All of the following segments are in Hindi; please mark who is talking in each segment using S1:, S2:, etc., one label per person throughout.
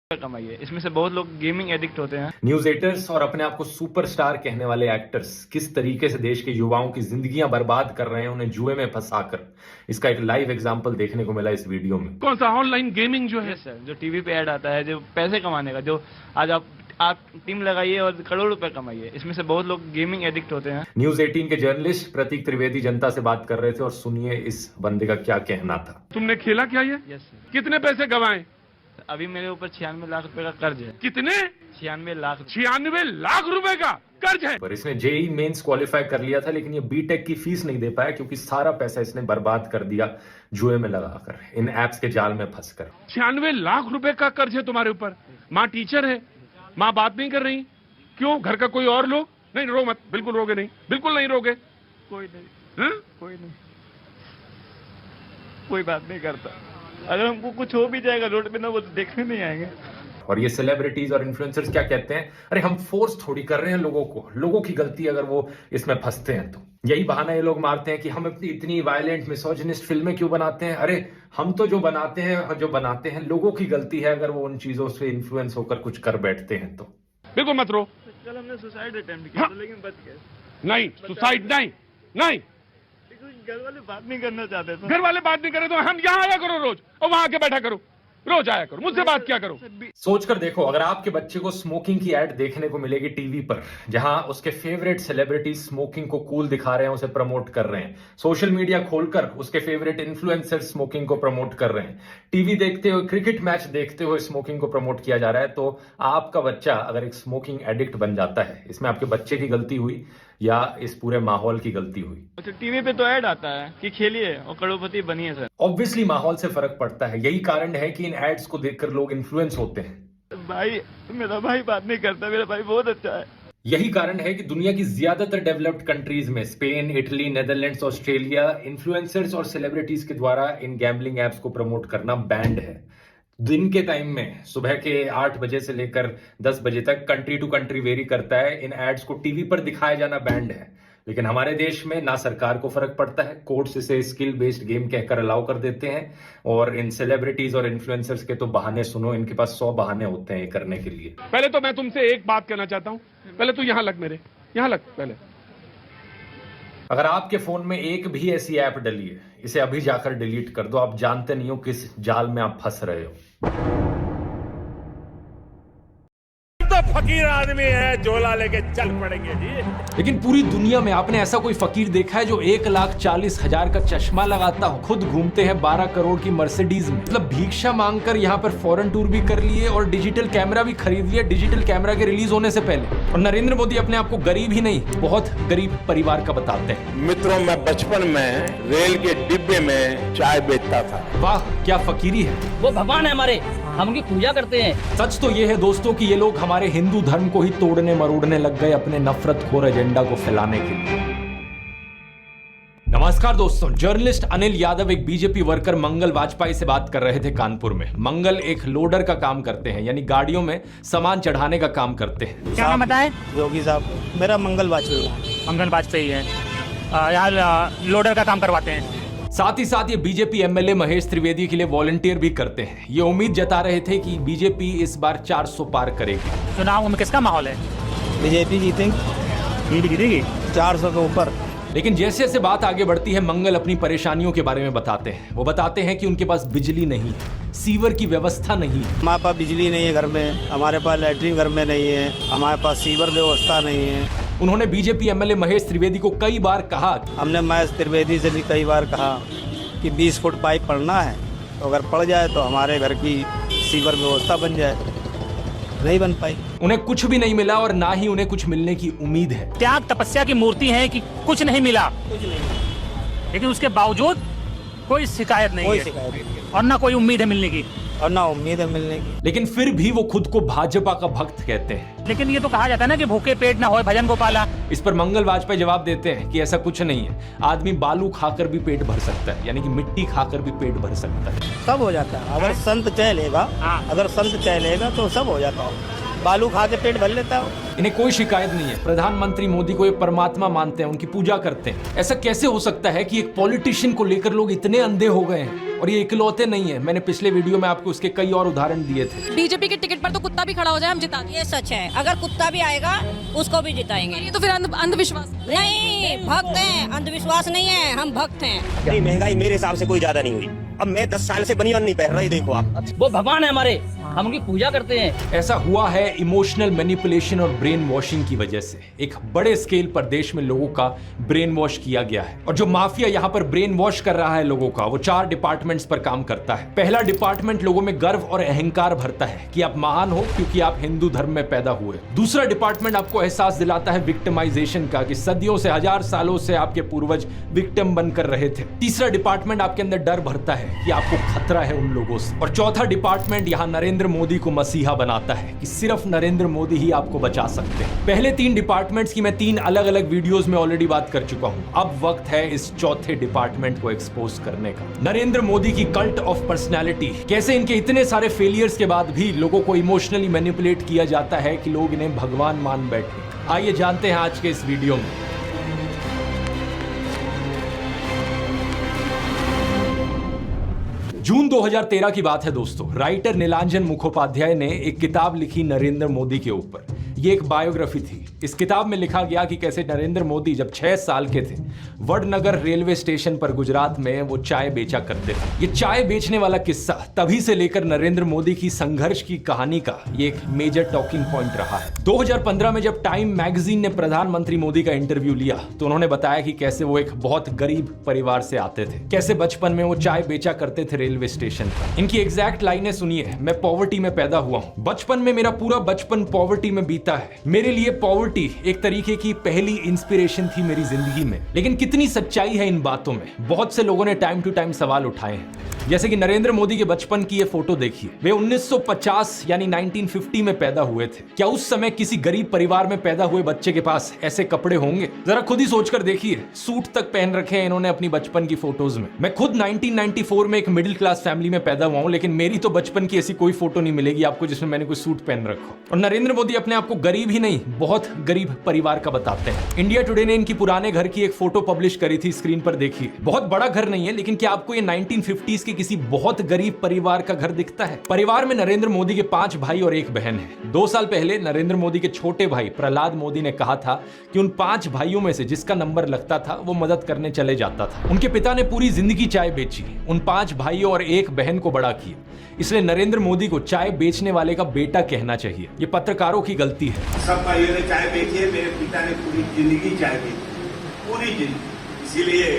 S1: कमाई है। इसमें से बहुत लोग गेमिंग एडिक्ट होते हैं।
S2: न्यूज एटर्स और अपने आप को सुपरस्टार कहने वाले एक्टर्स किस तरीके से देश के युवाओं की जिंदगियां बर्बाद कर रहे हैं उन्हें जुए में फंसाकर, इसका एक लाइव एग्जांपल देखने को मिला इस वीडियो में।
S3: कौन सा ऑनलाइन गेमिंग जो है
S1: सर, जो टीवी पे ऐड आता है, जो पैसे कमाने का, जो आज आप टीम लगाइए और करोड़ रुपए कमाइए। इसमें से बहुत लोग गेमिंग एडिक्ट होते हैं।
S2: न्यूज 18 के जर्नलिस्ट प्रतीक त्रिवेदी जनता से बात कर रहे थे और सुनिए इस बंदे का क्या कहना था।
S3: तुमने खेला क्या ये?
S1: Yes sir.
S3: कितने पैसे गंवाए?
S1: अभी मेरे ऊपर 96 लाख रुपए का कर्ज है।
S3: कितने?
S1: 96 लाख।
S3: 96 लाख रुपए का कर्ज है।
S2: पर इसने जेई मेंस क्वालिफाई कर लिया था, लेकिन ये बीटेक की फीस नहीं दे पाया क्योंकि सारा पैसा इसने बर्बाद कर दिया जुए में लगाकर, इन एप्स के जाल में फंसकर।
S3: 96 लाख रुपए का कर्ज है तुम्हारे ऊपर। माँ टीचर है, माँ बात नहीं कर रही, क्यों? घर का कोई और लोग? नहीं, रो मत, बिल्कुल रोगे नहीं, बिल्कुल नहीं रोगे।
S1: कोई नहीं।
S3: हाँ?
S1: कोई नहीं, कोई बात नहीं करता। अगर हमको कुछ हो भी जाएगा रोड पे ना, वो तो देखने नहीं आएंगे।
S2: और ये सेलिब्रिटीज और इन्फ्लुएंसर्स क्या कहते हैं, अरे हम फोर्स थोड़ी कर रहे हैं लोगों की गलती अगर वो इसमें फंसते हैं तो। यही बहाना ये लोग मारते हैं कि हम अपनी इतनी वायलेंट मिसोजिनिस्ट फिल्में क्यों बनाते हैं। अरे हम तो जो बनाते हैं लोगों की गलती है अगर वो उन चीजों से इन्फ्लुएंस होकर कुछ कर बैठते हैं तो।
S3: बिल्कुल मत रो।
S1: कल हमने सुसाइड अटेम्प्ट किया था, लेकिन बच गए।
S3: नहीं, सुसाइड नहीं, नहीं।
S1: घर वाले बात नहीं करना चाहते थे।
S3: घर वाले बात नहीं करे तो हम यहाँ आया करो रोज और वहां आके बैठा करो, रोज आया करो, मुझसे बात क्या करो।
S2: सोचकर देखो, अगर आपके बच्चे को स्मोकिंग की एड देखने को मिलेगी टीवी पर, जहां उसके फेवरेट सेलिब्रिटीज स्मोकिंग को कूल दिखा रहे हैं, उसे प्रमोट कर रहे हैं, सोशल मीडिया खोलकर उसके फेवरेट इन्फ्लुएंसर स्मोकिंग को प्रमोट कर रहे हैं, टीवी देखते हुए, क्रिकेट मैच देखते हुए स्मोकिंग को प्रमोट किया जा रहा है, तो आपका बच्चा अगर एक स्मोकिंग एडिक्ट बन जाता है, इसमें आपके बच्चे की गलती हुई या इस पूरे माहौल की गलती हुई?
S1: अच्छा, टीवी पे तो ऐड आता है कि खेलिए और करोड़पति बनिए सर।
S2: ऑब्वियसली माहौल से फर्क पड़ता है, यही कारण है कि इन एड्स को देखकर लोग इन्फ्लुएंस होते हैं।
S1: भाई, मेरा भाई बात नहीं करता, मेरा भाई बहुत अच्छा है।
S2: यही कारण है कि दुनिया की ज्यादातर डेवलप्ड कंट्रीज में, Spain, Italy, Netherlands, Australia, influencers और सेलिब्रिटीज के द्वारा इन गैम्बलिंग एप्स को प्रमोट करना बैंड है। दिन के टाइम में सुबह के 8 बजे से लेकर 10 बजे तक कंट्री टू कंट्री वेरी करता है, इन एड्स को टीवी पर दिखाया जाना बैंड है। लेकिन हमारे देश में ना सरकार को फर्क पड़ता है, कोर्ट्स इसे स्किल बेस्ड गेम कहकर अलाउ कर देते हैं, और इन सेलिब्रिटीज और इन्फ्लुएंसर्स के तो बहाने सुनो, इनके पास 100 बहाने होते हैं ये करने के लिए।
S3: पहले तो मैं तुमसे एक बात कहना चाहता हूं, पहले तू यहां लग, मेरे यहां लग पहले।
S2: अगर आपके फोन में एक भी ऐसी ऐप डली है, इसे अभी जाकर डिलीट कर दो। आप जानते नहीं हो किस जाल में आप फंस रहे हो।
S4: तो फकीर आदमी है, झोला लेके चल पड़ेंगे जी।
S2: लेकिन पूरी दुनिया में आपने ऐसा कोई फकीर देखा है जो 1,40,000 का चश्मा लगाता हो, खुद घूमते हैं 12 करोड़ की मर्सिडीज में, मतलब भिक्षा मांगकर यहाँ पर फॉरेन टूर भी कर लिए और डिजिटल कैमरा भी खरीद लिया डिजिटल कैमरा के रिलीज होने से पहले। और नरेंद्र मोदी अपने आप को गरीब ही नहीं, बहुत गरीब परिवार का बताते हैं।
S4: मित्रों, मैं बचपन में रेल के डिब्बे में चाय बेचता था।
S2: वाह, क्या फकीरी है।
S5: वो भगवान है हमारे, हम उनकी पूजा करते हैं।
S2: सच तो ये है दोस्तों कि ये लोग हमारे हिंदू धर्म को ही तोड़ने मरोड़ने लग गए अपने नफरतखोर एजेंडा को फैलाने के लिए। नमस्कार दोस्तों, जर्नलिस्ट अनिल यादव एक बीजेपी वर्कर मंगल वाजपेयी से बात कर रहे थे कानपुर में। मंगल एक लोडर का काम करते हैं, यानी गाड़ियों में सामान चढ़ाने का काम करते हैं।
S6: क्या नाम बताएं?
S7: योगी साहब। मेरा मंगल वाजपेयी
S6: है। यहाँ लोडर का काम करवाते हैं।
S2: साथ ही साथ ये बीजेपी एमएलए महेश त्रिवेदी के लिए वॉलंटियर भी करते हैं। ये उम्मीद जता रहे थे कि बीजेपी इस बार 400 पार करेगी।
S6: चुनाव में किसका माहौल है?
S7: बीजेपी जीतेगी 400 के ऊपर।
S2: लेकिन जैसे जैसे बात आगे बढ़ती है, मंगल अपनी परेशानियों के बारे में बताते हैं। वो बताते हैं कि उनके पास बिजली नहीं है, सीवर की व्यवस्था नहीं है।
S7: हमारे पास बिजली नहीं है घर में, हमारे पास लैट्रिन घर में नहीं है, हमारे पास सीवर व्यवस्था नहीं है।
S2: उन्होंने बीजेपी एमएलए महेश त्रिवेदी को कई बार कहा,
S7: हमने महेश त्रिवेदी से भी कई बार कहा कि 20 फुट पाइप पड़ना है, तो अगर पड़ जाए तो हमारे घर की सीवर व्यवस्था बन जाए। नहीं बन पाई।
S2: उन्हें कुछ भी नहीं मिला और ना ही उन्हें कुछ मिलने की उम्मीद है।
S6: त्याग तपस्या की मूर्ति है कि कुछ नहीं मिला, लेकिन उसके बावजूद कोई शिकायत नहीं है और ना कोई उम्मीद है मिलने की।
S7: और ना उम्मीद है मिलने की।
S2: लेकिन फिर भी वो खुद को भाजपा का भक्त कहते हैं।
S6: लेकिन ये तो कहा जाता है ना कि भूखे पेट ना होए भजन गोपाला।
S2: इस पर मंगल वाजपेयी जवाब देते हैं कि ऐसा कुछ नहीं है, आदमी बालू खाकर भी पेट भर सकता है, यानी कि मिट्टी खाकर भी पेट भर सकता है।
S7: सब हो जाता है अगर संत चलेगा। अगर संत चलेगा तो सब हो जाता है। बालू खा के पेट भर लेता हूँ।
S2: इन्हें कोई शिकायत नहीं है। प्रधानमंत्री मोदी को ये परमात्मा मानते हैं, उनकी पूजा करते हैं। ऐसा कैसे हो सकता है कि एक पॉलिटिशियन को लेकर लोग इतने अंधे हो गए हैं? और ये इकलौते नहीं है, मैंने पिछले वीडियो में आपको उसके कई और उदाहरण दिए थे।
S8: बीजेपी के टिकट पर तो कुत्ता भी खड़ा हो जाए हम जिता देंगे।
S9: ये सच है, अगर कुत्ता भी आएगा उसको भी जिताएंगे।
S8: ये तो फिर अंधविश्वास
S9: नहीं, भक्त हैं, अंधविश्वास नहीं है, हम भक्त हैं।
S7: नहीं, महंगाई मेरे हिसाब से कोई ज्यादा नहीं हुई। अब मैं 10 साल से बनियान नहीं पहन रहा, देखो आप।
S5: वो भगवान है हमारे, हम उनकी पूजा करते हैं।
S2: ऐसा हुआ है इमोशनल मैनिपुलेशन और ब्रेन वॉशिंग की वजह से। एक बड़े स्केल पर देश में लोगों का ब्रेन वॉश किया गया है, और जो माफिया यहाँ पर ब्रेन वॉश कर रहा है लोगों का, वो 4 डिपार्टमेंट्स पर काम करता है। पहला डिपार्टमेंट लोगों में गर्व और अहंकार भरता है कि आप महान हो क्योंकि आप हिंदू धर्म में पैदा हुए। दूसरा डिपार्टमेंट आपको एहसास दिलाता है विक्टिमाइजेशन का, कि सदियों से, 1000 सालों से आपके पूर्वज विक्टिम बनकर रहे थे। तीसरा डिपार्टमेंट आपके अंदर डर भरता है कि आपको खतरा है उन लोगों से। और चौथा डिपार्टमेंट यहाँ नरेंद्र मोदी को मसीहा बनाता है कि सिर्फ नरेंद्र मोदी ही आपको बचा सकते हैं। पहले 3 डिपार्टमेंट्स की मैं 3 अलग अलग वीडियोस में ऑलरेडी बात कर चुका हूं। अब वक्त है इस चौथे डिपार्टमेंट को एक्सपोज करने का। नरेंद्र मोदी की कल्ट ऑफ पर्सनालिटी, कैसे इनके इतने सारे फेलियर्स के बाद भी लोगों को इमोशनली मैनिपुलेट किया जाता है कि लोग इन्हें भगवान मान बैठे। आइए जानते हैं आज के इस वीडियो में। जून 2013 की बात है दोस्तों। राइटर नीलांजन मुखोपाध्याय ने एक किताब लिखी नरेंद्र मोदी के ऊपर। ये एक बायोग्राफी थी। इस किताब में लिखा गया कि कैसे नरेंद्र मोदी जब 6 साल के थे, वडनगर रेलवे स्टेशन पर गुजरात में वो चाय बेचा करते थे। ये चाय बेचने वाला किस्सा तभी से लेकर नरेंद्र मोदी की संघर्ष की कहानी का ये एक मेजर टॉकिंग पॉइंट रहा है। 2015 में जब टाइम मैगजीन ने प्रधानमंत्री मोदी का इंटरव्यू लिया तो उन्होंने बताया कि कैसे वो एक बहुत गरीब परिवार से आते थे, कैसे बचपन में वो चाय बेचा करते थे रेलवे स्टेशन पर। इनकी एग्जैक्ट लाइनें सुनिए। मैं पॉवर्टी में पैदा हुआ हूँ, बचपन में मेरा पूरा बचपन पॉवर्टी में बीता है। मेरे लिए पॉवर्टी एक तरीके की पहली इंस्पिरेशन थी मेरी जिंदगी में। लेकिन कितनी सच्चाई है इन बातों में? बहुत से लोगों ने टाइम टू टाइम सवाल उठाए हैं। जैसे कि नरेंद्र मोदी के बचपन की ये फोटो देखिए। वे 1950 यानी 1950 में पैदा हुए थे। क्या उस समय किसी गरीब परिवार में पैदा हुए बच्चे के पास ऐसे कपड़े होंगे? जरा खुद ही सोचकर देखिए। सूट तक पहन रखे हैं इन्होंने अपनी बचपन की फोटोज में। मैं खुद 1994 में एक मिडिल क्लास फैमिली में पैदा हुआ हूं, लेकिन मेरी तो बचपन की ऐसी कोई फोटो नहीं मिलेगी आपको जिसमें मैंने कोई सूट पहन रखा हो। और नरेंद्र मोदी अपने आप को गरीब ही नहीं, बहुत गरीब परिवार का बताते हैं। इंडिया टुडे ने इनकी पुराने घर की एक फोटो पब्लिश करी थी, स्क्रीन पर देखिए। बहुत बड़ा घर नहीं है, लेकिन क्या आपको ये 1950s के किसी बहुत गरीब परिवार का घर दिखता है? परिवार में नरेंद्र मोदी के 5 भाई और 1 बहन है। 2 साल पहले नरेंद्र मोदी के छोटे भाई प्रहलाद मोदी ने कहा था कि उन 5 भाइयों में से जिसका नंबर लगता था वो मदद करने चले जाता था। उनके पिता ने पूरी जिंदगी चाय बेची, उन 5 भाइयों और 1 बहन को बड़ा किया। इसलिए नरेंद्र मोदी को चाय बेचने वाले का बेटा कहना चाहिए। ये पत्रकारों की गलती है।
S10: सब भाइयों ने चाय बेची है, मेरे पिता ने पूरी जिंदगी चाय बेची, पूरी जिंदगी। इसीलिए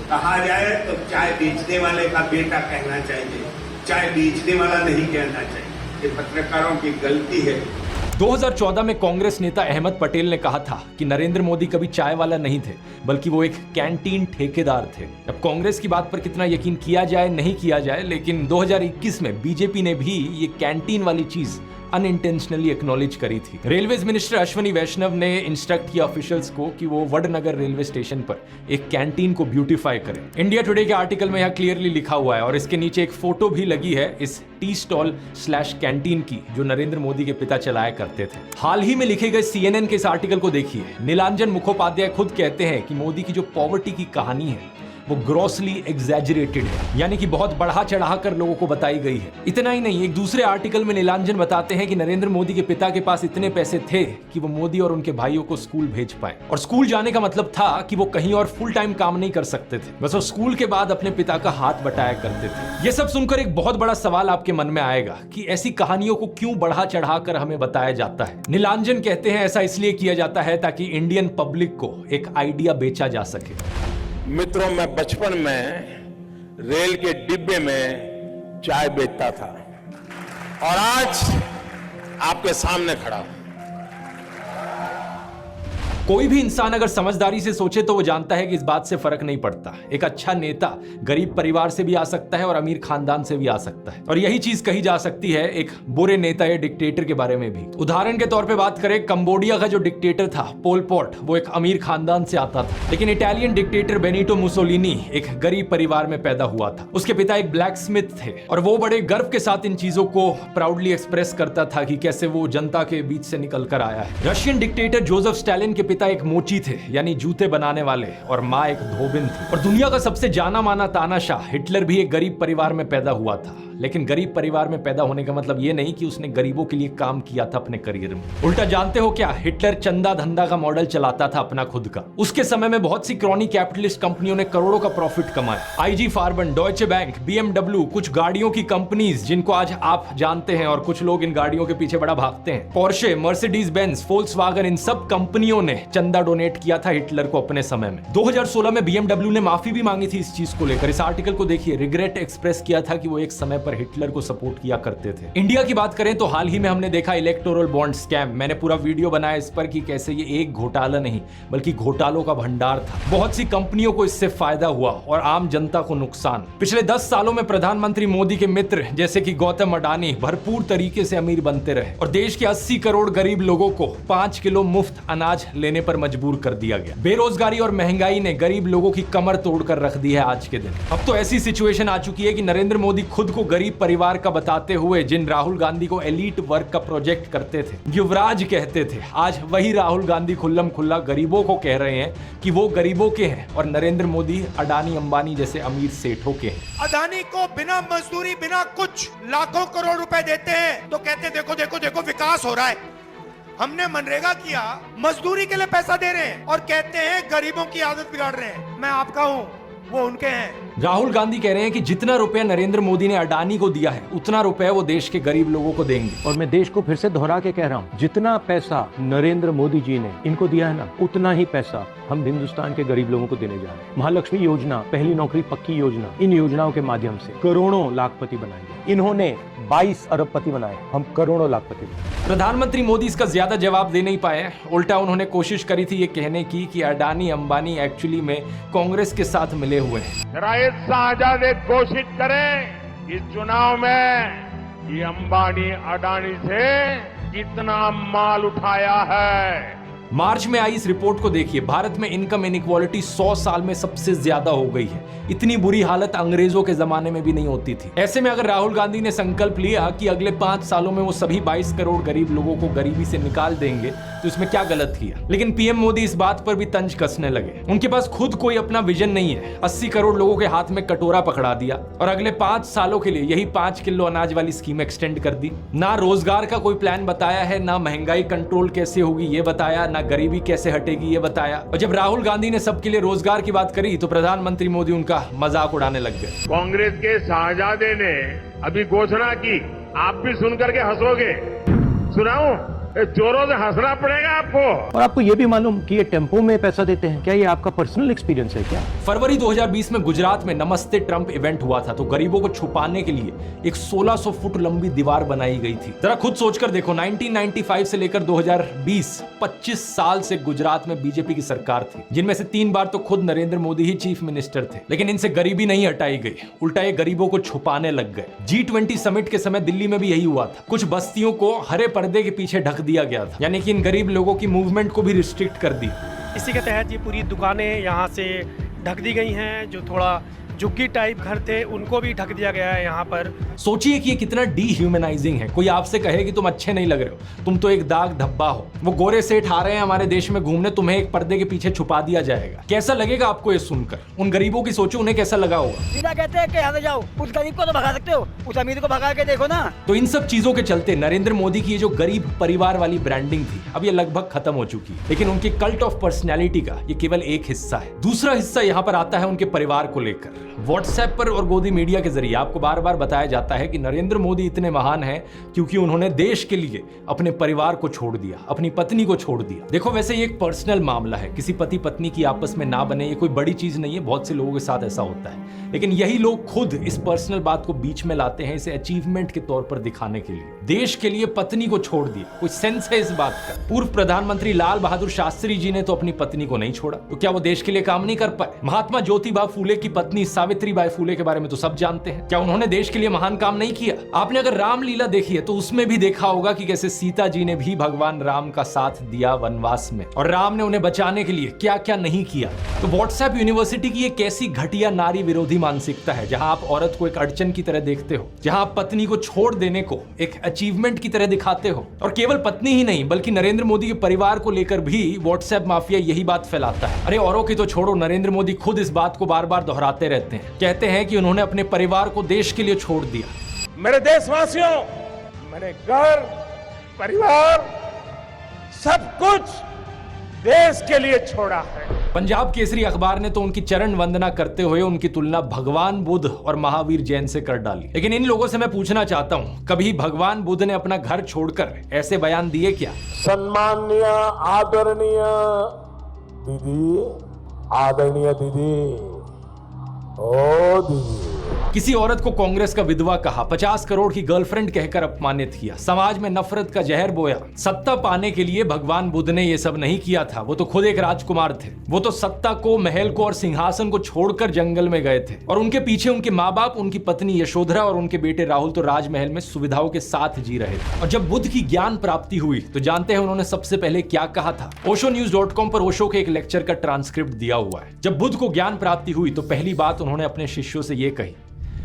S10: कहा जाए तो चाय बेचने वाले का बेटा कहना चाहिए, चाय बेचने वाला नहीं कहना चाहिए। ये पत्रकारों की गलती है।
S2: 2014 में कांग्रेस नेता अहमद पटेल ने कहा था कि नरेंद्र मोदी कभी चाय वाला नहीं थे, बल्कि वो एक कैंटीन ठेकेदार थे। अब कांग्रेस की बात पर कितना यकीन किया जाए नहीं किया जाए, लेकिन 2021 में बीजेपी ने भी ये कैंटीन वाली चीज अनइंटेंशनली एक्नॉलेज करी थी। रेलवेज मिनिस्टर अश्विनी वैष्णव ने इंस्ट्रक्ट किया ऑफिशियल्स को कि वो वडनगर रेलवे स्टेशन पर एक कैंटीन को ब्यूटीफाई करें। इंडिया टुडे के आर्टिकल में यह क्लियरली लिखा हुआ है और इसके नीचे एक फोटो भी लगी है इस टी स्टॉल / कैंटीन की जो नरेंद्र मोदी के पिता चलाया करते थे। हाल ही में लिखे गए CNN के इस आर्टिकल को देखिए। नीलांजन मुखोपाध्याय खुद कहते हैं कि मोदी की जो पॉवर्टी की कहानी है वो ग्रॉसली एग्जैजरेटेड है, यानी कि बहुत बढ़ा चढ़ा कर लोगों को बताई गई है। इतना ही नहीं, एक दूसरे आर्टिकल में नीलांजन बताते हैं कि नरेंद्र मोदी के पिता के पास इतने पैसे थे कि वो मोदी और उनके भाइयों को स्कूल भेज पाए। और स्कूल जाने का मतलब था कि वो कहीं और फुल टाइम काम नहीं कर सकते थे, बस वो स्कूल के बाद अपने पिता का हाथ बटाया करते थे। ये सब सुनकर एक बहुत बड़ा सवाल आपके मन में आएगा कि ऐसी कहानियों को क्यों बढ़ा चढ़ा कर हमें बताया जाता है। नीलांजन कहते हैं ऐसा इसलिए किया जाता है ताकि इंडियन पब्लिक को एक आइडिया बेचा जा सके।
S4: मित्रों, मैं बचपन में रेल के डिब्बे में चाय बेचता था और आज आपके सामने खड़ा हूं।
S2: कोई भी इंसान अगर समझदारी से सोचे तो वो जानता है कि इस बात से फर्क नहीं पड़ता। एक अच्छा नेता गरीब परिवार से भी आ सकता है और अमीर खानदान से भी आ सकता है, और यही चीज कही जा सकती है एक बुरे नेता या डिक्टेटर के बारे में भी। उदाहरण के तौर पे बात करें, कंबोडिया का जो डिक्टेटर था पोल पॉट, वो एक अमीर खानदान से आता था, लेकिन इटालियन डिक्टेटर बेनिटो मुसोलिनी एक गरीब परिवार में पैदा हुआ था। उसके पिता एक ब्लैक स्मिथ थे और वो बड़े गर्व के साथ इन चीजों को प्राउडली एक्सप्रेस करता था कि कैसे वो जनता के बीच से निकल कर आया है। रशियन डिक्टेटर जोसेफ स्टालिन के पिता एक मोची थे, यानी जूते बनाने वाले, और माँ एक धोबिन थी। और दुनिया का सबसे जाना माना तानाशाह हिटलर भी एक गरीब परिवार में पैदा हुआ था। लेकिन गरीब परिवार में पैदा होने का मतलब ये नहीं कि उसने गरीबों के लिए काम किया था अपने करियर में। उल्टा जानते हो क्या, हिटलर चंदा धंधा का मॉडल चलाता था अपना खुद का। उसके समय में बहुत सी क्रॉनी कैपिटलिस्ट कंपनियों ने करोड़ों का प्रॉफिट कमाया। आईजी फार्बन, डॉयचे बैंक, BMW, कुछ गाड़ियों की कंपनीज जिनको आज आप जानते हैं और कुछ लोग इन गाड़ियों के पीछे बड़ा भागते हैं, पोर्शे, मर्सिडीज बेंज, फोल्क्सवैगन, इन सब कंपनियों ने चंदा डोनेट किया था हिटलर को अपने समय में। 2016 में BMW ने माफी भी मांगी थी इस चीज को लेकर। इस आर्टिकल को देखिए, रिग्रेट एक्सप्रेस किया था कि वो एक समय पर हिटलर को सपोर्ट किया करते थे। इंडिया की बात करें तो हाल ही में हमने देखा इलेक्टोरल बॉन्ड स्कैम। मैंने पूरा वीडियो बनाया इस पर कि कैसे ये एक घोटाला नहीं बल्कि घोटालों का भंडार था। बहुत सी कंपनियों को इससे फायदा हुआ और आम जनता को नुकसान। पिछले 10 सालों में प्रधानमंत्री मोदी के मित्र जैसे कि गौतम अडानी भरपूर तरीके से अमीर बनते रहे और देश के 80 करोड़ गरीब लोगों को 5 किलो मुफ्त अनाज लेने पर मजबूर कर दिया गया। बेरोजगारी और महंगाई ने गरीब लोगों की कमर तोड़कर रख दी है आज के दिन। अब तो ऐसी सिचुएशन आ चुकी है कि नरेंद्र मोदी खुद को गरीब परिवार का बताते हुए जिन राहुल गांधी को एलीट वर्क का प्रोजेक्ट करते थे, युवराज कहते थे, आज वही राहुल गांधी खुल्लम खुल्ला गरीबों को कह रहे हैं कि वो गरीबों के हैं और नरेंद्र मोदी अडानी अंबानी जैसे अमीर सेठों के हैं।
S11: अडानी को बिना मजदूरी बिना कुछ लाखों करोड़ रुपए देते हैं तो कहते देखो देखो देखो विकास हो रहा है। हमने मनरेगा किया, मजदूरी के लिए पैसा दे रहे हैं और कहते हैं गरीबों की आदत बिगाड़ रहे हैं। मैं आपका हूं, वो उनके हैं।
S2: राहुल गांधी कह रहे हैं कि जितना रुपया नरेंद्र मोदी ने अडानी को दिया है उतना रुपया वो देश के गरीब लोगों को देंगे।
S12: और मैं देश को फिर से दोहरा के कह रहा हूँ, जितना पैसा नरेंद्र मोदी जी ने इनको दिया है ना, उतना ही पैसा हम हिंदुस्तान के गरीब लोगों को देने जा रहे हैं। महालक्ष्मी योजना, पहली नौकरी पक्की योजना, इन योजनाओं के माध्यम से करोड़ों लाखपति बनाएंगे। इन्होंने 22 अरबपति बनाए, हम करोड़ों लाखपति बनाए।
S2: प्रधानमंत्री मोदी इसका ज्यादा जवाब दे नहीं पाए। उल्टा उन्होंने कोशिश करी थी ये कहने की कि अडानी अंबानी एक्चुअली में कांग्रेस के साथ मिले हुए हैं।
S4: शाहजादे घोषित करें इस चुनाव में ये अंबानी अडानी से कितना माल उठाया है।
S2: मार्च में आई इस रिपोर्ट को देखिए, भारत में इनकम इनइक्वालिटी 100 साल में सबसे ज्यादा हो गई है। इतनी बुरी हालत अंग्रेजों के जमाने में भी नहीं होती थी। ऐसे में अगर राहुल गांधी ने संकल्प लिया कि अगले 5 सालों में वो सभी 22 करोड़ गरीब लोगों को गरीबी से निकाल देंगे तो इसमें क्या गलत किया। लेकिन पीएम मोदी इस बात पर भी तंज कसने लगे। उनके पास खुद कोई अपना विजन नहीं है। 80 करोड़ लोगों के हाथ में कटोरा पकड़ा दिया और अगले 5 सालों के लिए यही 5 किलो अनाज वाली स्कीम एक्सटेंड कर दी। ना रोजगार का कोई प्लान बताया है, ना महंगाई कंट्रोल कैसे होगी ये बताया, ना गरीबी कैसे हटेगी ये बताया। और जब राहुल गांधी ने सबके लिए रोजगार की बात करी तो प्रधानमंत्री मोदी उनका मजाक उड़ाने लग गए।
S4: कांग्रेस के शाहजादे ने अभी घोषणा की, आप भी सुनकर के हंसोगे। सुनाऊं? जोरों से हंसना पड़ेगा आपको।
S12: और आपको ये भी मालूम कि ये टेम्पो में पैसा देते हैं, क्या ये आपका पर्सनल एक्सपीरियंस है क्या?
S2: फरवरी 2020 में गुजरात में नमस्ते ट्रंप इवेंट हुआ था तो गरीबों को छुपाने के लिए एक 1600 फुट लंबी दीवार बनाई गई थी। जरा खुद सोचकर देखो, 1995 से लेकर 2020 25 साल से गुजरात में बीजेपी की सरकार थी, जिनमें से 3 बार तो खुद नरेंद्र मोदी ही चीफ मिनिस्टर थे। लेकिन इनसे गरीबी नहीं हटाई गई, उल्टा ये गरीबों को छुपाने लग गए। G20 समिट के समय दिल्ली में भी यही हुआ था। कुछ बस्तियों को हरे पर्दे के पीछे ढक दिया गया था, यानी कि इन गरीब लोगों की मूवमेंट को भी रिस्ट्रिक्ट कर दी।
S13: इसी के तहत ये पूरी दुकानें यहाँ से ढक दी गई हैं। जो थोड़ा झुग्गी टाइप घर थे उनको भी ढक दिया गया है यहाँ पर।
S2: सोचिए कि ये कितना डीह्यूमनाइजिंग है। कोई आपसे कहे कि तुम अच्छे नहीं लग रहे हो, तुम तो एक दाग धब्बा हो। वो गोरे सेठ आ रहे हैं हमारे देश में घूमने, तुम्हें एक पर्दे के पीछे छुपा दिया जाएगा। कैसा लगेगा आपको ये सुनकर? उन गरीबों की सोचो, उन्हें कैसा लगा होगा।
S5: सीधा कहते हैं कि यहाँ से जाओ, उस गरीब को तो भगा सकते हो, उस अमीर को भगा के देखो ना।
S2: तो इन सब चीजों के चलते नरेंद्र मोदी की ये जो गरीब परिवार वाली ब्रांडिंग थी अब ये लगभग खत्म हो चुकी है। लेकिन उनके कल्ट ऑफ पर्सनैलिटी का ये केवल एक हिस्सा है। दूसरा हिस्सा यहाँ पर आता है उनके परिवार को लेकर। व्हाट्सएप पर और गोदी मीडिया के जरिए आपको बार बार बताया जाता है कि नरेंद्र मोदी इतने महान हैं क्योंकि उन्होंने देश के लिए अपने परिवार को छोड़ दिया, अपनी पत्नी को छोड़ दिया। देखो वैसे ये एक पर्सनल मामला है, किसी पति पत्नी की आपस में ना बने ये कोई बड़ी चीज नहीं है, बहुत से लोगों के साथ ऐसा होता है, लेकिन यही लोग खुद इस पर्सनल बात को बीच में लाते हैं इसे अचीवमेंट के तौर पर दिखाने के लिए। देश के लिए पत्नी को छोड़ दिया, कोई सेंस है इस बात का? पूर्व प्रधानमंत्री लाल बहादुर शास्त्री जी ने तो अपनी पत्नी को नहीं छोड़ा, तो क्या वो देश के लिए काम नहीं कर पाए? महात्मा ज्योतिबा फूले की पत्नी सावित्रीबाई फूले के बारे में तो सब जानते हैं, क्या उन्होंने देश के लिए महान काम नहीं किया? आपने अगर रामलीला देखी है तो उसमें भी देखा होगा कि कैसे सीता जी ने भी भगवान राम का साथ दिया वनवास में, और राम ने उन्हें बचाने के लिए क्या क्या नहीं किया। तो व्हाट्सएप यूनिवर्सिटी की एक ऐसी घटिया नारी विरोधी मानसिकता है जहां आप औरत को एक अड़चन की तरह देखते हो, जहां आप पत्नी को छोड़ देने को एक अचीवमेंट की तरह दिखाते हो, और केवल पत्नी ही नहीं बल्कि नरेंद्र मोदी के परिवार को लेकर भी व्हाट्सएप माफिया यही बात फैलाता है। अरे औरों की तो छोड़ो, नरेंद्र मोदी खुद इस बात को बार बार दोहराते रहते हैं, कहते हैं कि उन्होंने अपने परिवार को देश के लिए छोड़ दिया।
S4: मेरे देशवासियों, मैंने घर, परिवार, सब कुछ देश के लिए छोड़ा है।
S2: पंजाब केसरी अखबार ने तो उनकी चरण वंदना करते हुए उनकी तुलना भगवान बुद्ध और महावीर जैन से कर डाली। लेकिन इन लोगों से मैं पूछना चाहता हूं, कभी भगवान बुद्ध ने अपना घर छोड़कर ऐसे बयान दिए क्या?
S4: सम्माननीय आदरणीय दीदी, आदरणीय दीदी, ओ दीदी।
S2: किसी औरत को कांग्रेस का विधवा कहा, 50 करोड़ की गर्लफ्रेंड कहकर अपमानित किया, समाज में नफरत का जहर बोया। सत्ता पाने के लिए भगवान बुद्ध ने ये सब नहीं किया था, वो तो खुद एक राजकुमार थे। वो तो सत्ता को, महल को और सिंहासन को छोड़कर जंगल में गए थे, और उनके पीछे उनके माँ बाप, उनकी पत्नी यशोधरा और उनके बेटे राहुल तो राजमहल में सुविधाओं के साथ जी रहे थे। और जब बुद्ध की ज्ञान प्राप्ति हुई तो जानते हैं उन्होंने सबसे पहले क्या कहा था? oshonews.com पर ओशो के एक लेक्चर का ट्रांसक्रिप्ट दिया हुआ है। जब बुद्ध को ज्ञान प्राप्ति हुई तो पहली बात उन्होंने अपने शिष्यों से ये कही,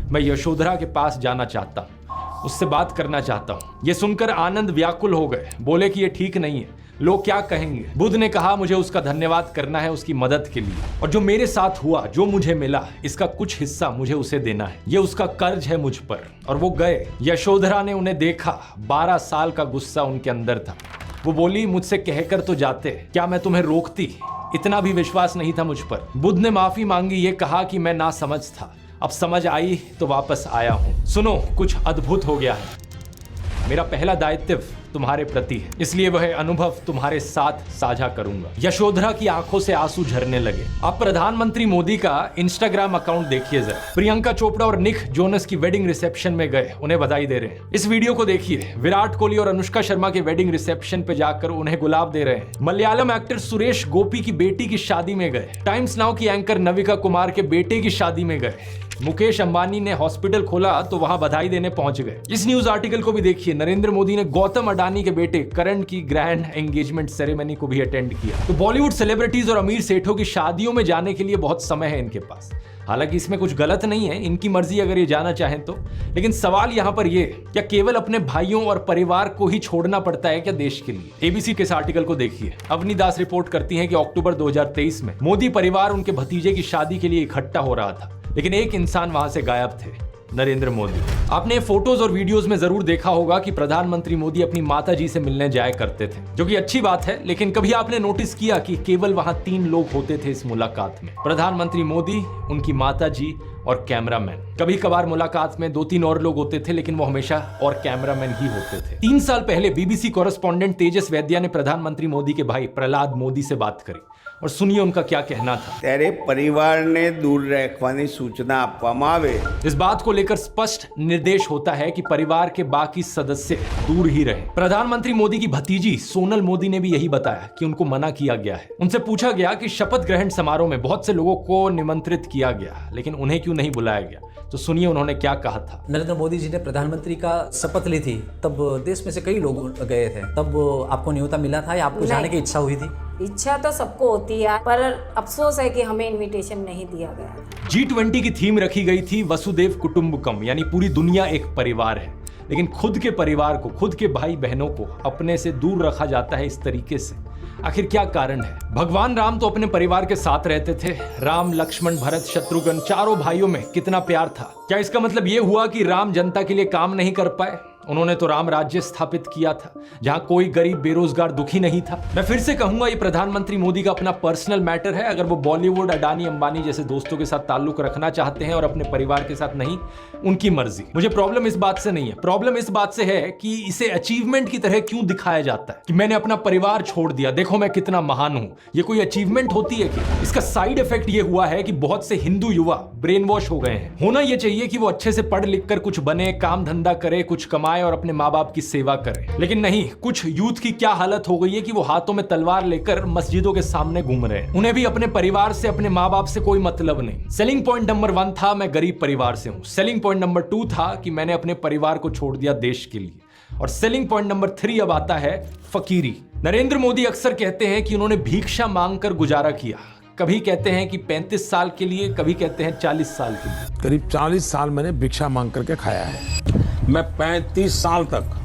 S2: मैं यशोधरा के पास जाना चाहता हूं, उससे बात करना चाहता हूं। ये सुनकर आनंद व्याकुल हो गए, बोले कि ये ठीक नहीं है, लोग क्या कहेंगे? बुद्ध ने कहा, मुझे उसका धन्यवाद करना है उसकी मदद के लिए, और जो मेरे साथ हुआ, जो मुझे मिला, इसका कुछ हिस्सा मुझे उसे देना है, ये उसका कर्ज है मुझ पर। और वो गए। यशोधरा ने उन्हें देखा, 12 साल का गुस्सा उनके अंदर था। वो बोली, मुझसे कहकर तो जाते, क्या मैं तुम्हें रोकती? इतना भी विश्वास नहीं था मुझ पर। बुद्ध ने माफी मांगी, ये कहा कि मैं नासमझ था, अब समझ आई तो वापस आया हूं। सुनो, कुछ अद्भुत हो गया है। मेरा पहला दायित्व तुम्हारे प्रति है, इसलिए वह अनुभव तुम्हारे साथ साझा करूंगा। यशोधरा की आंखों से आंसू झरने लगे। आप प्रधानमंत्री मोदी का इंस्टाग्राम अकाउंट देखिए जरा। प्रियंका चोपड़ा और निक जोनस की वेडिंग रिसेप्शन में गए, उन्हें बधाई दे रहे हैं। इस वीडियो को देखिए, विराट कोहली और अनुष्का शर्मा के वेडिंग रिसेप्शन पे जाकर उन्हें गुलाब दे रहे हैं। मलयालम एक्टर सुरेश गोपी की बेटी की शादी में गए। टाइम्स नाउ की एंकर नविका कुमार के बेटे की शादी में गए। मुकेश अंबानी ने हॉस्पिटल खोला तो वहां बधाई देने पहुंच गए। इस न्यूज आर्टिकल को भी देखिए, नरेंद्र मोदी ने गौतम अडानी के बेटे करण की ग्रैंड एंगेजमेंट सेरेमनी को भी अटेंड किया। तो बॉलीवुड सेलिब्रिटीज और अमीर सेठों की शादियों में जाने के लिए बहुत समय है इनके पास। हालांकि इसमें कुछ गलत नहीं है, इनकी मर्जी अगर ये जाना चाहें तो। लेकिन सवाल यहाँ पर ये, क्या केवल अपने भाइयों और परिवार को ही छोड़ना पड़ता है क्या देश के लिए? एबीसी के इस आर्टिकल को देखिए। अवनी दास रिपोर्ट करती हैं कि अक्टूबर 2023 में मोदी परिवार उनके भतीजे की शादी के लिए इकट्ठा हो रहा था, लेकिन एक इंसान वहां से गायब थे, नरेंद्र मोदी। आपने फोटोज और वीडियोस में जरूर देखा होगा कि प्रधानमंत्री मोदी अपनी माता जी से मिलने जाया करते थे, जो कि अच्छी बात है। लेकिन कभी आपने नोटिस किया कि केवल वहां 3 लोग होते थे इस मुलाकात में? प्रधानमंत्री मोदी, उनकी माता जी और कैमरामैन। कभी कभार मुलाकात में 2-3 और लोग होते थे, लेकिन वो हमेशा और कैमरामैन ही होते थे। 3 साल पहले बीबीसी कॉरेस्पॉन्डेंट तेजस वैद्या ने प्रधानमंत्री मोदी के भाई प्रहलाद मोदी से बात करी, और सुनिए उनका क्या कहना था।
S10: तेरे परिवार ने दूर रखवानी सूचना आपवामां आवे।
S2: इस बात को लेकर स्पष्ट निर्देश होता है कि परिवार के बाकी सदस्य दूर ही रहे। प्रधानमंत्री मोदी की भतीजी सोनल मोदी ने भी यही बताया कि उनको मना किया गया है। उनसे पूछा गया कि शपथ ग्रहण समारोह में बहुत से लोगों को निमंत्रित किया गया, लेकिन उन्हें क्यों नहीं बुलाया गया? तो सुनिए उन्होंने क्या कहा था।
S14: नरेंद्र मोदी जी ने प्रधानमंत्री का शपथ ली थी, तब देश में से कई लोग गए थे, तब आपको न्योता मिला था या आपको जाने की इच्छा हुई थी?
S15: इच्छा तो सबको होती है, पर अफसोस है कि हमें इनविटेशन नहीं दिया गया।
S2: G20 की थीम रखी गई थी वसुदेव कुटुंबकम, यानी पूरी दुनिया एक परिवार है, लेकिन खुद के परिवार को, खुद के भाई बहनों को अपने से दूर रखा जाता है इस तरीके से। आखिर क्या कारण है? भगवान राम तो अपने परिवार के साथ रहते थे। राम, लक्ष्मण, भरत, शत्रुघ्न, चारों भाइयों में कितना प्यार था। क्या इसका मतलब ये हुआ कि राम जनता के लिए काम नहीं कर पाए? उन्होंने तो राम राज्य स्थापित किया था, जहां कोई गरीब बेरोजगार दुखी नहीं था। मैं फिर से कहूंगा, ये प्रधानमंत्री मोदी का अपना पर्सनल मैटर है। अगर वो बॉलीवुड, अडानी, अंबानी जैसे दोस्तों के साथ ताल्लुक रखना चाहते हैं और अपने परिवार के साथ नहीं, उनकी मर्जी। मुझे प्रॉब्लम इस बात से नहीं है, प्रॉब्लम इस बात से है कि इसे अचीवमेंट की तरह क्यों दिखाया जाता है कि मैंने अपना परिवार छोड़ दिया, देखो मैं कितना महान हूं। ये कोई अचीवमेंट होती है क्या? इसका साइड इफेक्ट ये हुआ है कि बहुत से हिंदू युवा ब्रेन वॉश हो गए हैं। होना ये चाहिए कि वो अच्छे से पढ़ लिख कर कुछ बने, काम धंधा करे, कुछ कमाए और अपने माँ बाप की सेवा करे, लेकिन नहीं, कुछ यूथ की क्या हालत हो गई है कि वो हाथों में तलवार लेकर मस्जिदों के सामने घूम रहे हैं। उन्हें भी अपने परिवार से, अपने माँ बाप से कोई मतलब नहीं। सेलिंग पॉइंट नंबर 1 था मैं गरीब परिवार से हूं। सेलिंग पॉइंट नंबर 2 था कि मैंने अपने परिवार को छोड़ दिया देश के लिए। और सेलिंग पॉइंट नंबर 3 अब आता है फकीरी। नरेंद्र मोदी अक्सर कहते हैं कि उन्होंने भिक्षा मांगकर गुजारा किया। कभी कहते हैं कि 35 साल के लिए, कभी कहते हैं 40 साल के लिए।
S16: करीब 40 साल मैंने भिक्षा मांग करके खाया है। मैं 35 साल तक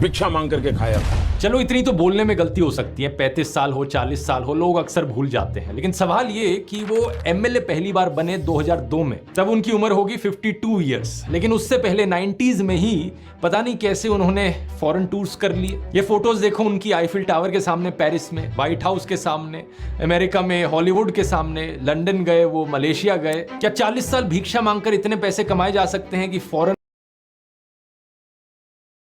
S16: भिक्षा मांग करके खाया था।
S2: चलो इतनी तो बोलने में गलती हो सकती है, 35 साल हो, 40 साल हो, लोग अक्सर भूल जाते हैं। लेकिन सवाल ये कि वो एमएलए पहली बार बने 2002 में, तब उनकी उम्र होगी 52 इयर्स। लेकिन उससे पहले 90s में ही पता नहीं कैसे उन्होंने फॉरेन टूर्स कर लिए। ये फोटोज देखो उनकी, आईफिल टावर के सामने पेरिस में, व्हाइट हाउस के सामने अमेरिका में, हॉलीवुड के सामने, लंदन गए, वो मलेशिया गए। क्या 40 साल भिक्षा मांगकर इतने पैसे कमाए जा सकते हैं कि फॉरेन